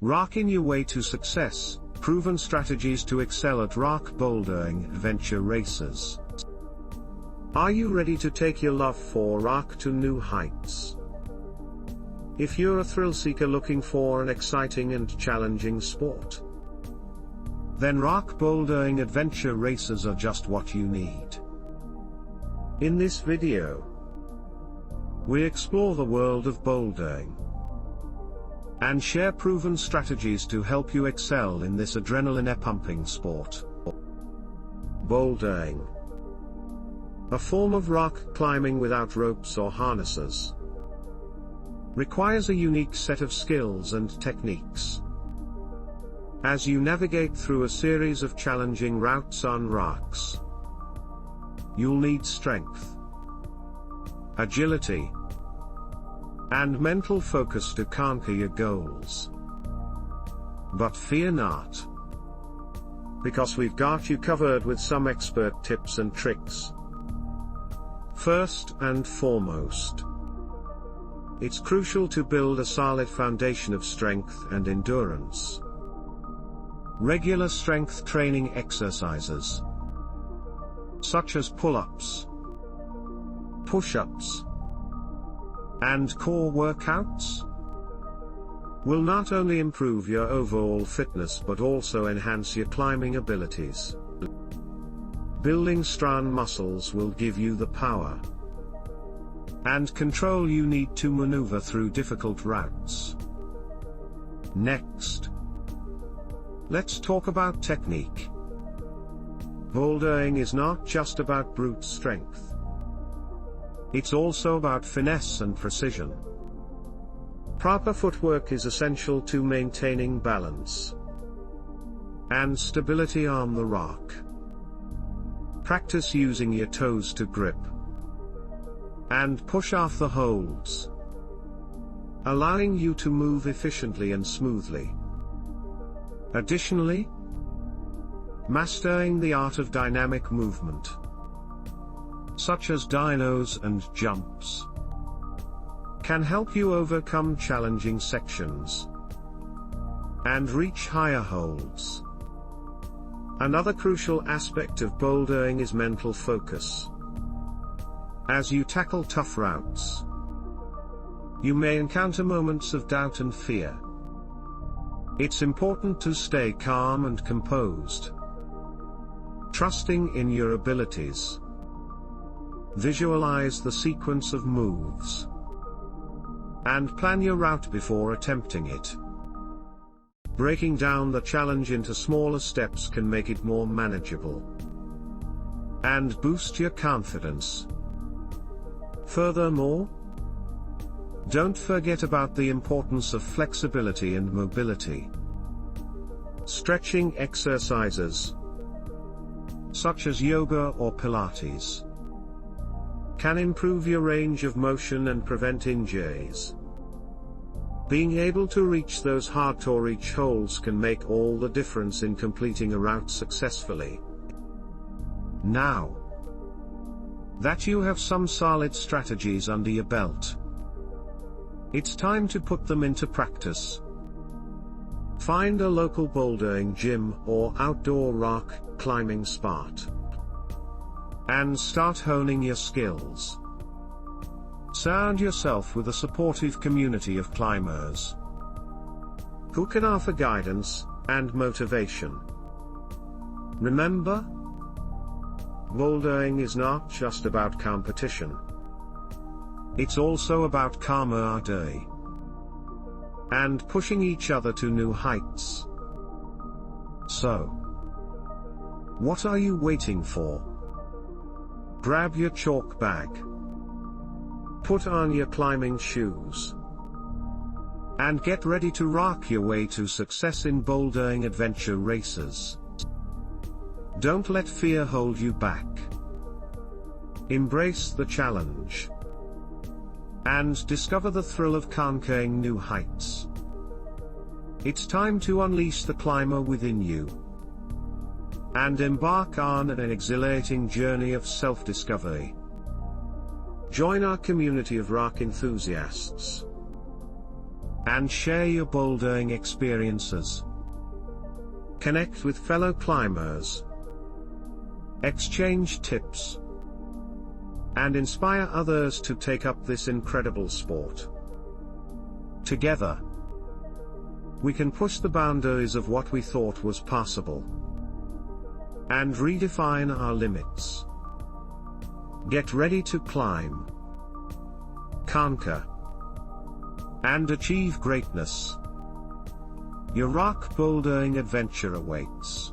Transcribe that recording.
Rockin your way to success, proven strategies to excel at rock bouldering adventure races. Are you ready to take your love for rock to new heights? If you're a thrill seeker looking for an exciting and challenging sport, then rock bouldering adventure races are just what you need. In this video, we explore the world of bouldering and share proven strategies to help you excel in this adrenaline-pumping sport. Bouldering, a form of rock climbing without ropes or harnesses, requires a unique set of skills and techniques. As you navigate through a series of challenging routes on rocks, you'll need strength, agility, and mental focus to conquer your goals. But fear not, because we've got you covered with some expert tips and tricks. First and foremost, it's crucial to build a solid foundation of strength and endurance. Regular strength training exercises, such as pull-ups, push-ups, and core workouts, will not only improve your overall fitness but also enhance your climbing abilities. Building strong muscles will give you the power and control you need to maneuver through difficult routes. Next, let's talk about technique. Bouldering is not just about brute strength. It's also about finesse and precision. Proper footwork is essential to maintaining balance and stability on the rock. Practice using your toes to grip and push off the holds, allowing you to move efficiently and smoothly. Additionally, mastering the art of dynamic movement, such as dynos and jumps, can help you overcome challenging sections and reach higher holds. Another crucial aspect of bouldering is mental focus. As you tackle tough routes, you may encounter moments of doubt and fear. It's important to stay calm and composed, trusting in your abilities. Visualize the sequence of moves and plan your route before attempting it. Breaking down the challenge into smaller steps can make it more manageable and boost your confidence. Furthermore, don't forget about the importance of flexibility and mobility. Stretching exercises, such as yoga or Pilates, can improve your range of motion and prevent injuries. Being able to reach those hard-to-reach holds can make all the difference in completing a route successfully. Now that you have some solid strategies under your belt, it's time to put them into practice. Find a local bouldering gym or outdoor rock climbing spot and start honing your skills. Surround yourself with a supportive community of climbers who can offer guidance and motivation. Remember, bouldering is not just about competition. It's also about camaraderie and pushing each other to new heights. So, what are you waiting for? Grab your chalk bag, put on your climbing shoes, and get ready to rock your way to success in bouldering adventure races. Don't let fear hold you back. Embrace the challenge and discover the thrill of conquering new heights. It's time to unleash the climber within you and embark on an exhilarating journey of self-discovery. Join our community of rock enthusiasts and share your bouldering experiences. Connect with fellow climbers, exchange tips, and inspire others to take up this incredible sport. Together, we can push the boundaries of what we thought was possible, and redefine our limits. Get ready to climb, conquer, and achieve greatness. Your rock bouldering adventure awaits.